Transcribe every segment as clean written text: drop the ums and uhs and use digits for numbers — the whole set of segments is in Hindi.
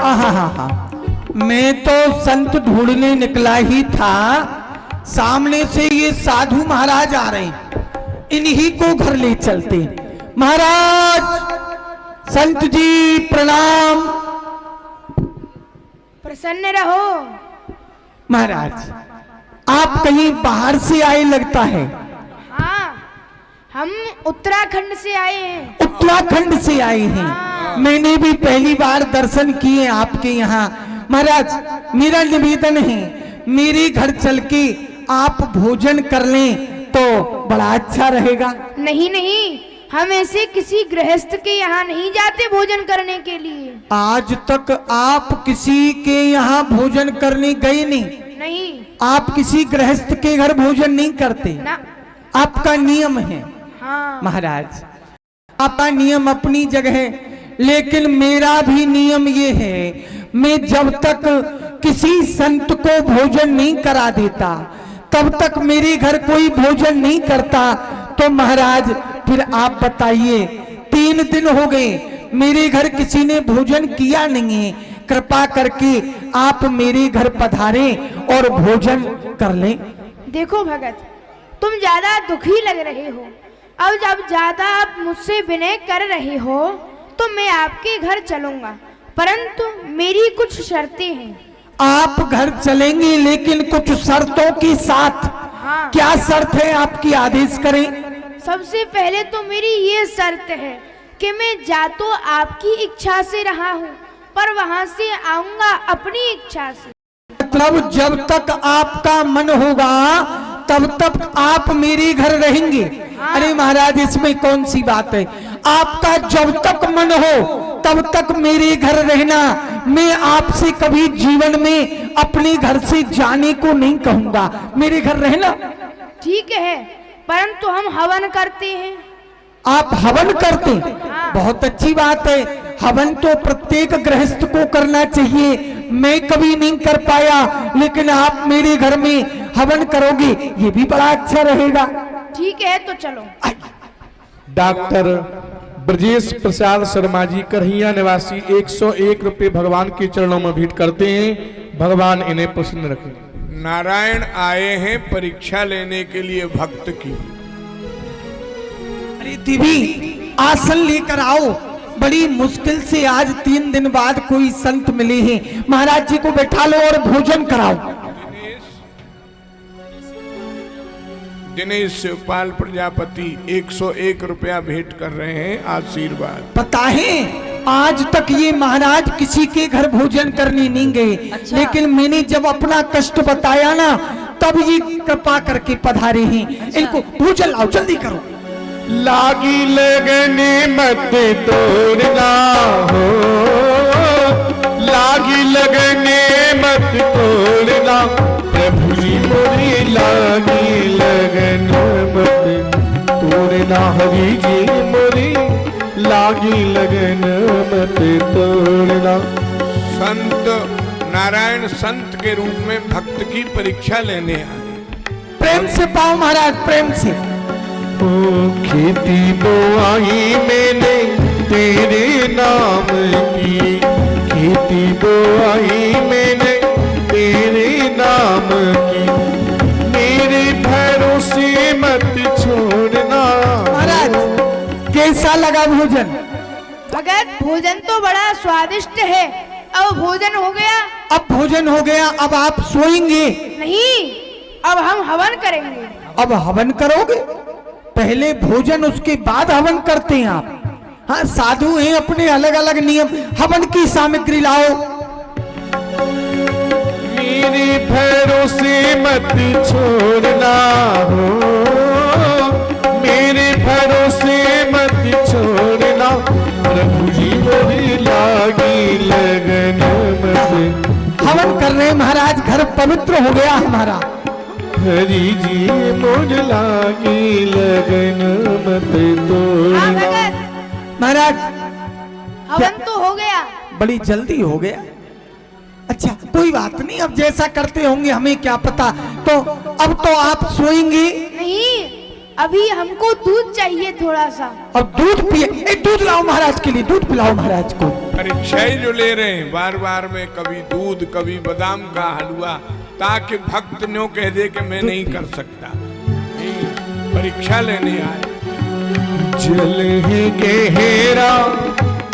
आहा, मैं तो संत ढूंढने निकला ही था, सामने से ये साधु महाराज आ रहे हैं, इन्हीं को घर ले चलते। महाराज, संत जी प्रणाम। प्रसन्न रहो। महाराज, आप कहीं बाहर से आए लगता है। हाँ, हम उत्तराखंड से आए हैं। उत्तराखंड से आए हैं। हाँ। मैंने भी पहली बार दर्शन किए आपके यहाँ। महाराज, मेरा निवेदन है, मेरे घर चल के आप भोजन कर लें तो बड़ा अच्छा रहेगा। नहीं नहीं, हम ऐसे किसी गृहस्थ के यहाँ नहीं जाते भोजन करने के लिए। आज तक आप किसी के यहाँ भोजन करने गए नहीं? नहीं। आप किसी गृहस्थ के घर भोजन नहीं करते ना। आपका नियम है। हाँ। महाराज, आपका नियम अपनी जगह है, लेकिन मेरा भी नियम ये है, मैं जब तक किसी संत को भोजन नहीं करा देता तब तक मेरे घर कोई भोजन नहीं करता। तो महाराज, फिर आप बताइए, 3 दिन हो गए मेरे घर किसी ने भोजन किया नहीं है, कृपा करके आप मेरे घर पधारें और भोजन कर लें। देखो भगत, तुम ज्यादा दुखी लग रहे हो। अब जब ज्यादा आप मुझसे विनय कर रहे हो तो मैं आपके घर चलूंगा, परंतु मेरी कुछ शर्तें हैं। आप घर चलेंगे लेकिन कुछ शर्तों के साथ। हाँ। क्या शर्त है आपकी, आदेश करें। सबसे पहले तो मेरी ये शर्त है कि मैं जा तो आपकी इच्छा से रहा हूँ, पर वहां से आऊंगा अपनी इच्छा से। मतलब जब तक आपका मन होगा तब तक आप मेरे घर रहेंगे। हाँ। अरे महाराज, इसमें कौन सी बात है, आपका जब तक मन हो तब तक मेरे घर रहना। मैं आपसे कभी जीवन में अपने घर से जाने को नहीं कहूंगा, मेरे घर रहना। ठीक है, परंतु हम हवन करते हैं। आप हवन करते? हाँ। बहुत अच्छी बात है, हवन तो प्रत्येक गृहस्थ को करना चाहिए। मैं कभी नहीं कर पाया, लेकिन आप मेरे घर में हवन करोगे, ये भी बड़ा अच्छा रहेगा। ठीक है, तो चलो। डॉक्टर ब्रजेश प्रसाद शर्मा जी, करहिया निवासी, 101 रुपये भगवान के चरणों में भेंट करते हैं। भगवान इन्हें प्रसन्न रखें। नारायण आए हैं परीक्षा लेने के लिए भक्त की। अरे देवी, आसन लेकर आओ। बड़ी मुश्किल से आज 3 दिन बाद कोई संत मिले हैं। महाराज जी को बैठा लो और भोजन कराओ। दिनेश शिवपाल प्रजापति 101 रुपया भेंट कर रहे हैं, आशीर्वाद। पता है, आज तक ये महाराज किसी के घर भोजन करने नहीं गए। अच्छा। लेकिन मैंने जब अपना कष्ट बताया ना, तब ये कृपा करके पधारे हैं। अच्छा। इनको भोजन लाओ, जल्दी करो। लागी लगने मत तोड़ना हो, लागी लगने मत तोड़ना, प्रभु जी मोरी लागी लगन मत तोड़ना, हरि जी मोरी लागी लगन मत तोड़ना। संत नारायण संत के रूप में भक्त की परीक्षा लेने आए। प्रेम से पाओ महाराज, प्रेम से। ओ खेती बोआई मैंने तेरे नाम की, खेती बोआई मैंने तेरे नाम की, मेरे भरोसे मत छोड़ना। महाराज, कैसा लगा भोजन? भगत, भोजन तो बड़ा स्वादिष्ट है। अब भोजन हो गया। अब भोजन हो गया, अब आप सोएंगे? नहीं, अब हम हवन करेंगे। अब हवन करोगे? पहले भोजन, उसके बाद हवन करते हैं आप? हाँ, साधु हैं, अपने अलग अलग नियम। हवन की सामग्री लाओ। मेरे भरोसे मत छोड़ना हो, मेरे भरोसे मत छोड़ना, प्रभु जी मोरी लागी लगन मत। हवन कर रहे हैं महाराज, घर पवित्र हो गया हमारा। हरि जी मोर लागी लगन मत हाँ तोड़ना। भगत, महाराज, हवन तो हो गया। बड़ी जल्दी हो गया। अच्छा, कोई बात नहीं, अब जैसा करते होंगे हमें क्या पता। तो अब तो आप सोएंगे? नहीं, अभी हमको दूध चाहिए थोड़ा सा। और दूध पिए, दूध लाओ महाराज के लिए, दूध पिलाओ महाराज को। परीक्षा ही जो ले रहे हैं बार बार में, कभी दूध कभी बादाम का हलवा, ताकि भक्त न्यों कह दे कि मैं नहीं कर सकता। नहीं, परीक्षा लेने आए। जल है गहरा।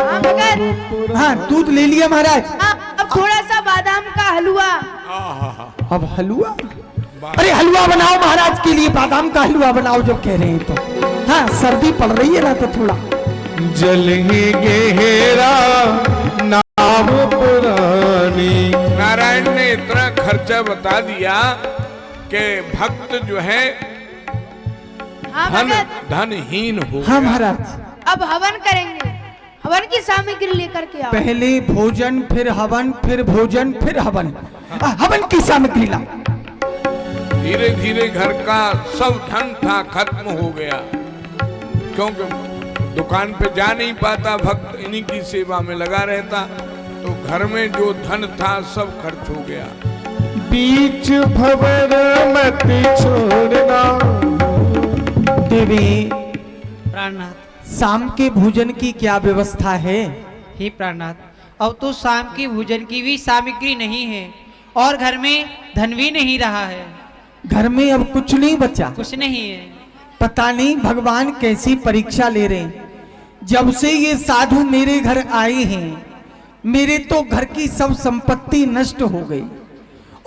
हाँ भगत। हाँ दूध ले लिया महाराज। हाँ, अब थोड़ा सा बादाम का हलवा। अब हलवा, अरे हलवा बनाओ महाराज के लिए, बादाम का हलवा बनाओ जब कह रहे हैं तो। हाँ सर्दी पड़ रही है ना तो थोड़ा। जल है गहरा नाव पुरानी। नारायण ने इतना खर्चा बता दिया कि भक्त जो है हाँ भगत। धनहीन हो हाँ गया। महाराज अब हवन करेंगे, हवन की सामग्री लेकर के आओ। पहले भोजन फिर हवन, फिर भोजन फिर हवन। हवन की सामग्री ला। धीरे धीरे घर का सब धन था खत्म हो गया, क्योंकि दुकान पे जा नहीं पाता भक्त, इन्हीं की सेवा में लगा रहता, तो घर में जो धन था सब खर्च हो गया। बीच भंवर मत छोड़ना। देवी प्राणनाथ। शाम के भोजन की क्या व्यवस्था है? हे प्राणनाथ, अब तो शाम की भोजन की भी सामग्री नहीं है और घर में धन भी नहीं रहा है। घर में अब कुछ नहीं बचा? कुछ नहीं है। पता नहीं भगवान कैसी परीक्षा ले रहे हैं। जब से ये साधु मेरे घर आए हैं, मेरे तो घर की सब संपत्ति नष्ट हो गई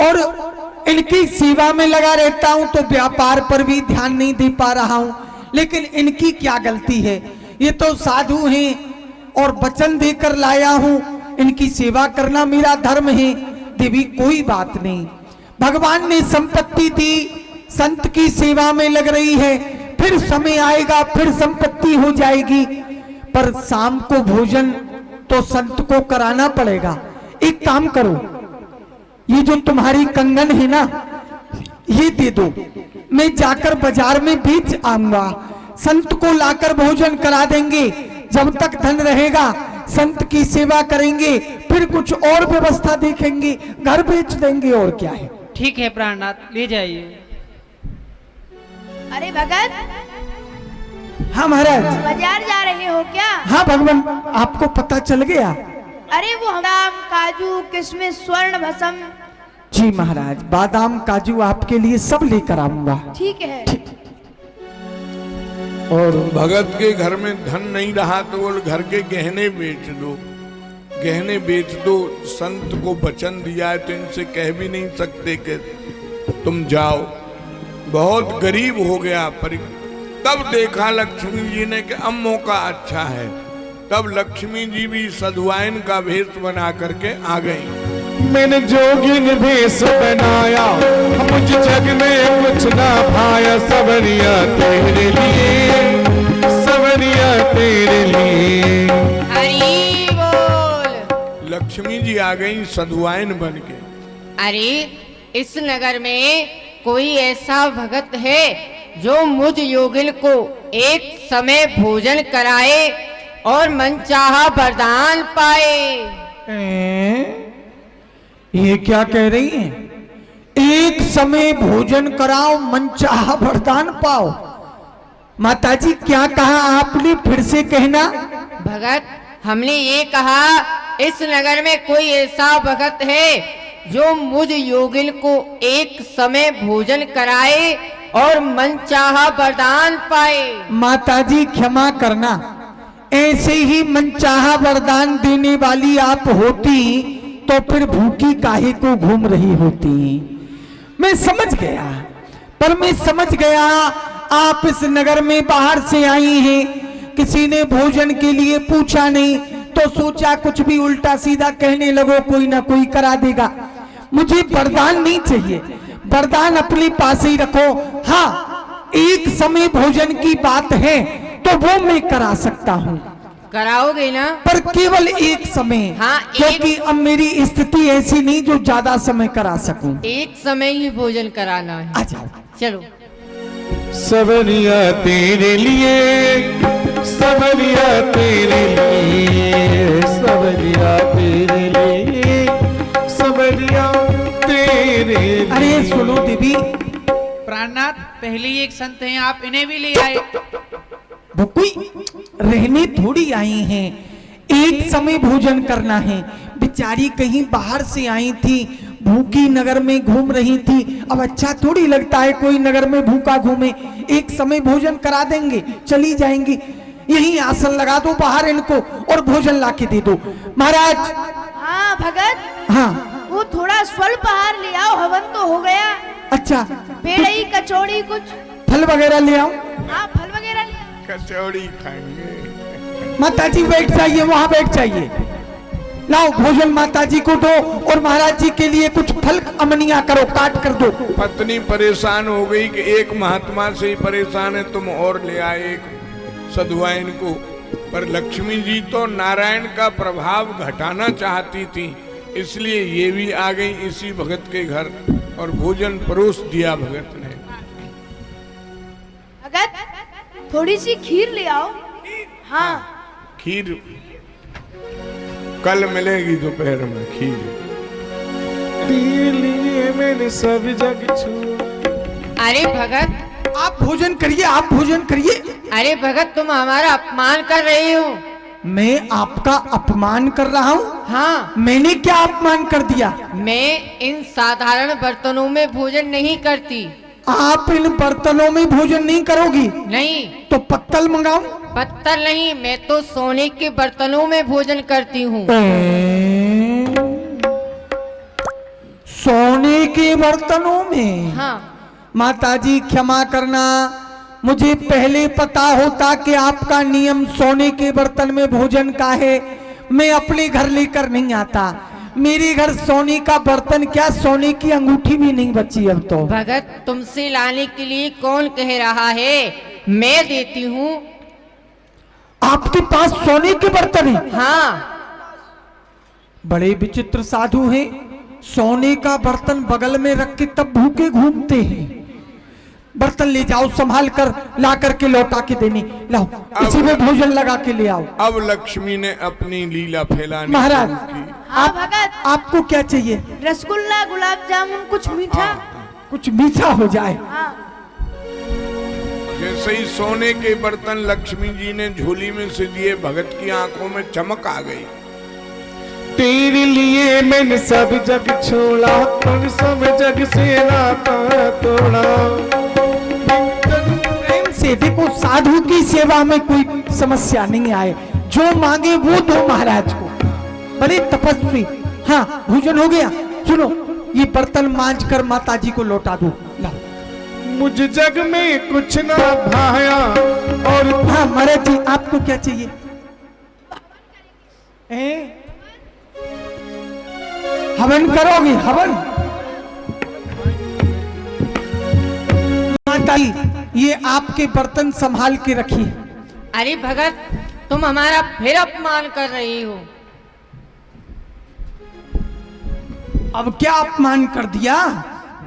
और इनकी सेवा में लगा रहता हूं तो व्यापार पर भी ध्यान नहीं दे पा रहा हूं। लेकिन इनकी क्या गलती है? ये तो साधु हैं और वचन देकर लाया हूं, इनकी सेवा करना मेरा धर्म है। देवी कोई बात नहीं, भगवान ने संपत्ति दी, संत की सेवा में लग रही है, फिर समय आएगा फिर संपत्ति हो जाएगी। पर शाम को भोजन तो संत को कराना पड़ेगा। एक काम करो, ये जो तुम्हारी कंगन है ना, ये दे दो, मैं जाकर बाजार में बेच आऊंगा, संत को लाकर भोजन करा देंगे। जब तक धन रहेगा संत की सेवा करेंगे, फिर कुछ और व्यवस्था देखेंगे, घर बेच देंगे और क्या है। ठीक है प्राणनाथ, ले जाइए। अरे भगत, हाँ महाराज। बाजार जा रहे हो क्या? हाँ भगवान, आपको पता चल गया? अरे वो बादाम, काजू, किशमिश, स्वर्ण भस्म। जी महाराज, बादाम काजू आपके लिए सब लेकर आऊंगा। ठीक है। और भगत के घर में धन नहीं रहा तो वो घर के गहने बेच दो, गहने बेच दो। संत को वचन दिया है तो इनसे कह भी नहीं सकते कि तुम जाओ। बहुत गरीब हो गया। तब देखा लक्ष्मी जी ने कि अब मौका अच्छा है, तब लक्ष्मी जी भी सधुआइन का भेष बना करके आ गई। मैंने जोगिन भेष बनाया, मुझ जग में कुछ ना पाया, सबरिया तेरे लिए, सबरिया तेरे लिए। हरि बोल। लक्ष्मी जी आ गई सधुआइन बन के। अरे इस नगर में कोई ऐसा भगत है जो मुझ योगिन को एक समय भोजन कराए और मनचाहा वरदान पाए? ये क्या कह रही हैं? एक समय भोजन कराओ, मनचाहा वरदान पाओ। माताजी क्या कहा आपने, फिर से कहना। भगत, हमने ये कहा इस नगर में कोई ऐसा भगत है जो मुझ योगिन को एक समय भोजन कराए और मनचाहा वरदान पाए। माताजी क्षमा करना, ऐसे ही मनचाहा वरदान देने वाली आप होती तो फिर भूखी काहे को घूम रही होती। मैं समझ गया, पर मैं समझ गया आप इस नगर में बाहर से आई हैं, किसी ने भोजन के लिए पूछा नहीं तो सोचा कुछ भी उल्टा सीधा कहने लगो, कोई ना कोई करा देगा। मुझे वरदान नहीं चाहिए, वरदान अपने पास ही रखो। हाँ, एक समय भोजन की बात है तो वो मैं करा सकता हूँ। कराओगे ना? पर केवल एक समय। हाँ, क्योंकि अब मेरी स्थिति ऐसी नहीं जो ज्यादा समय करा सकूं। एक समय ही भोजन कराना है। आ जाओ। चलो। सबरिया तेरे लिए, सबरिया तेरे लिए, सबरिया तेरे लिए, सबरिया तेरे लिए। अरे सुनो देवी, प्राणनाथ, पहले ही एक संत हैं, आप इन्हें भी ले आए। वो कोई रहने थोड़ी आई हैं, एक समय भोजन करना है। बेचारी कहीं बाहर से आई थी, भूखी नगर में घूम रही थी। अब अच्छा थोड़ी लगता है कोई नगर में भूखा घूमे। एक समय भोजन करा देंगे, चली जाएंगी। यहीं आसन लगा दो बाहर इनको और भोजन ला के दे दो। महाराज। हाँ भगत, हाँ वो थोड़ा स्वल्प आहार ले आओ, हवन तो हो गया। अच्छा, पेड़ई कचौड़ी कुछ फल वगैरह ले आओ। हाँ फल वगैरह ले आओ। कचौड़ी खाएंगे। माता जी बैठ जाइए, वहां बैठ जाइए। लाओ भोजन माता जी को दो और महाराज जी के लिए कुछ फल अमनिया करो, काट कर दो। पत्नी परेशान हो गई कि एक महात्मा से ही परेशान है, तुम और ले आए एक सधुआइन को। पर लक्ष्मी जी तो नारायण का प्रभाव घटाना चाहती थी, इसलिए ये भी आ गई इसी भगत के घर और भोजन परोस दिया भगत ने। भगत थोड़ी सी खीर ले आओ। हाँ खीर कल मिलेगी दोपहर में खीर। लिए मैंने सब जग छू। अरे भगत, आप भोजन करिए, आप भोजन करिए। अरे भगत, तुम हमारा अपमान कर रहे हो। मैं आपका अपमान कर रहा हूँ? हाँ, मैंने क्या अपमान कर दिया? मैं इन साधारण बर्तनों में भोजन नहीं करती। आप इन बर्तनों में भोजन नहीं करोगी? नहीं। तो पत्तल मंगाओ। पत्थर नहीं, मैं तो सोने के बर्तनों में भोजन करती हूँ। सोने के बर्तनों में? हाँ। माता जी क्षमा करना, मुझे पहले पता होता कि आपका नियम सोने के बर्तन में भोजन का है, मैं अपने घर लेकर नहीं आता। मेरे घर सोने का बर्तन क्या, सोने की अंगूठी भी नहीं बची अब तो। भगत, तुमसे लाने के लिए कौन कह रहा है? मैं देती हूँ। आपके पास सोने के बर्तन है? हाँ। बड़े विचित्र साधु हैं, सोने का बर्तन बगल में रख के तब भूखे घूमते हैं। बर्तन ले जाओ, संभाल कर ला करके लौटा के देने। लाओ, इसी में भोजन लगा के ले आओ। अब लक्ष्मी ने अपनी लीला फैलानी महाराज, शुरू की। हाँ भगत, आपको क्या चाहिए? रसगुल्ला, गुलाब जामुन, कुछ मीठा। कुछ मीठा हो जाए। हाँ। जैसे ही सोने के बर्तन लक्ष्मी जी ने झोली में से दिए, भगत की आंखों में चमक आ गई। तेरे लिए मैंने सब जग छोड़ा, पर सब जग से नाता तोड़ा। प्रेम से देखो, साधु की सेवा में कोई समस्या नहीं आए, जो मांगे वो दो महाराज को। बड़े तपस्वी। हाँ भोजन हो गया। सुनो, ये बर्तन मांझ कर माता जी को लौटा दो। लाओ। मुझ जग में कुछ ना भाया और हाँ महाराज जी, आपको क्या चाहिए? हवन करोगे? हवन? माता जी, ये आपके बर्तन संभाल के रखिए। अरे भगत, तुम हमारा फिर अपमान कर रही हो। अब क्या अपमान कर दिया?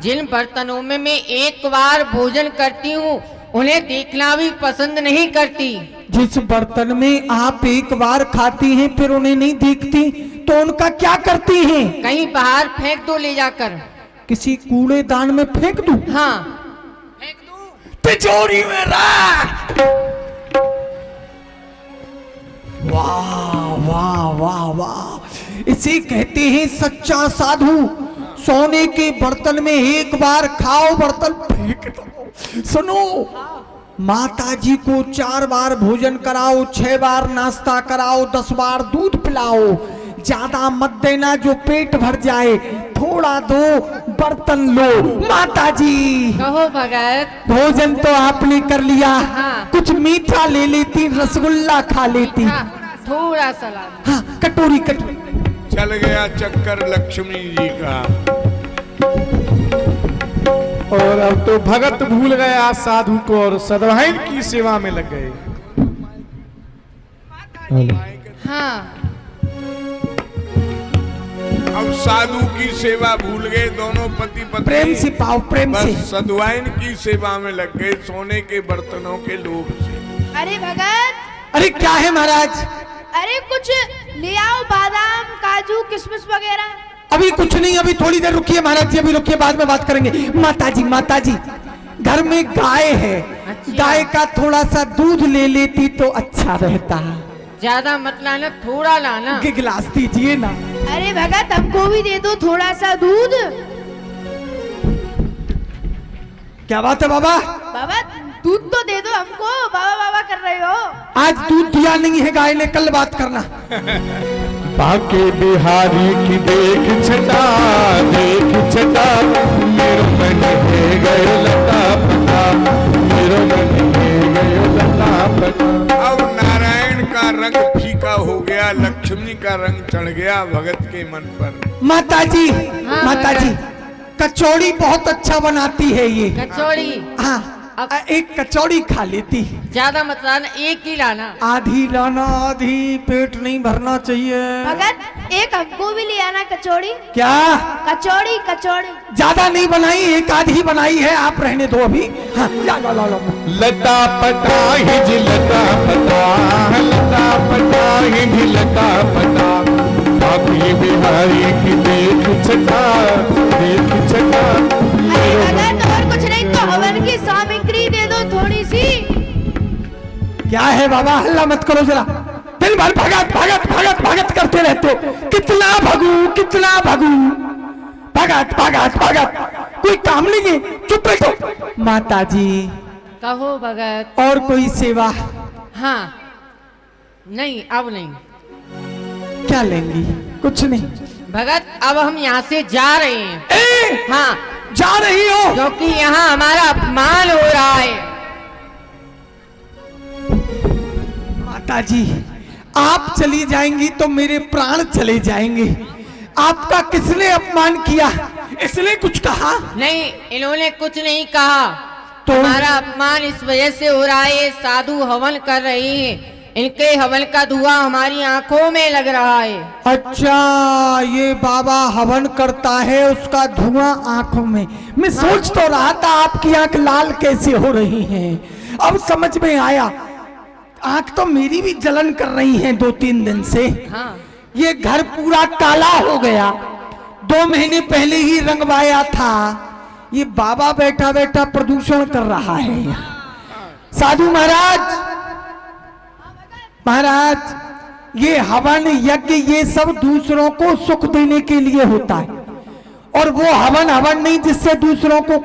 जिन बर्तनों में मैं एक बार भोजन करती हूँ, उन्हें देखना भी पसंद नहीं करती। जिस बर्तन में आप एक बार खाती हैं फिर उन्हें नहीं देखती, तो उनका क्या करती हैं? कहीं बाहर फेंक दो ले जाकर। किसी कूड़ेदान में फेंक दूं? हाँ। तिजोरी में रख। वाह वाह वाह वाह, इसे कहते हैं सच्चा साधु। सोने के बर्तन में एक बार खाओ, बर्तन फेंक दो। सुनो, माता जी को 4 बार भोजन कराओ, 6 बार नाश्ता कराओ, 10 बार दूध पिलाओ। ज्यादा मत देना, जो पेट भर जाए। थोड़ा दो, बर्तन लो। माता जी, कहो भगत। भोजन तो आपने कर लिया, हाँ। कुछ मीठा ले लेती, रसगुल्ला खा लेती। हाँ, थोड़ा सा ला। हाँ, कटोरी कटोरी। चल गया चक्कर लक्ष्मी जी का। और अब तो भगत भूल गया साधु को और सदवाइन की सेवा में लग गए। हाँ। अब साधु की सेवा भूल गए दोनों पति पत्नी। प्रेम से पाओ, प्रेम से। बस सदवाइन की सेवा में लग गए, सोने के बर्तनों के लोभ से। अरे भगत, अरे क्या है महाराज? अरे कुछ ले आओ, बादाम, काजू, किशमिश वगैरह। अभी कुछ नहीं, अभी थोड़ी देर रुकिए महाराज जी, अभी रुकिए, बाद में बात करेंगे। माता जी, माता जी, घर में गाय है, अच्छा। गाय का थोड़ा सा दूध ले लेती तो अच्छा रहता। ज्यादा मत लाना, थोड़ा लाना। एक गिलास दीजिए ना। अरे भगत हमको भी दे दो थोड़ा सा दूध। क्या बात है बाबा? बाबा दूध तो दे दो हमको, बाबा बाबा कर रहे हो। आज दूध दिया नहीं है गाय ने, कल बात करना। बाके बिहारी की देख छटा, देख छटा, मेरो मन है गयो लता पता, मेरो मन है गयो लता पता। अब नारायण का रंग फीका हो गया, लक्ष्मी का रंग चढ़ गया भगत के मन पर। माताजी, हाँ, माताजी कचौड़ी बहुत अच्छा बनाती है ये। कचौड़ी हाँ, एक कचौड़ी खा लेती। ज्यादा मत लाना, एक ही लाना। आधी लाना, आधी पेट नहीं भरना चाहिए। भगत एक हमको भी ले आना कचौड़ी। क्या? कचौड़ी कचौड़ी। ज्यादा नहीं बनाई, एक आधी बनाई है, आप रहने दो अभी। हाँ, ला। लता पता हिज लता पता, लता पता हिज लता पता, बाके बिहारी की देख छटा, देख छटा, अरे मेरो मन भगत और कुछ नहीं तो हवन की सामग्री दे दो थोड़ी सी। क्या है बाबा, हल्ला मत करो जरा। दिन भर भगत भगत भगत भगत करते रहते हो। कितना भगू, कितना भगू, भगत भगत भगत, कोई काम नहीं है, चुप बैठो। माताजी कहो भगत। और कोई सेवा? हाँ, नहीं अब नहीं। क्या लेंगी? कुछ नहीं। भगत अब हम यहाँ से जा रहे हैं। ए, हाँ, जा रही हो? क्योंकि यहाँ हमारा अपमान हो रहा है। माताजी आप चली जाएंगी तो मेरे प्राण चले जाएंगे। आपका किसने अपमान किया? इसने कुछ कहा? नहीं, इन्होंने कुछ नहीं कहा। तो? हमारा अपमान इस वजह से हो रहा है, साधु हवन कर रहे हैं, इनके हवन का धुआं हमारी आंखों में लग रहा है। अच्छा, ये बाबा हवन करता है, उसका धुआं आंखों में। मैं सोच तो रहा था आपकी आंख लाल कैसे हो रही है, अब समझ में आया। आंख तो मेरी भी जलन कर रही है 2-3 दिन से। हाँ, ये घर पूरा काला हो गया, 2 महीने पहले ही रंगवाया था। ये बाबा बैठा बैठा प्रदूषण कर रहा है यहाँ। साधु महाराज, महाराज ये हवन यज्ञ ये सब दूसरों को सुख देने के लिए होता है, और वो हवन नहीं जिससे दूसरों को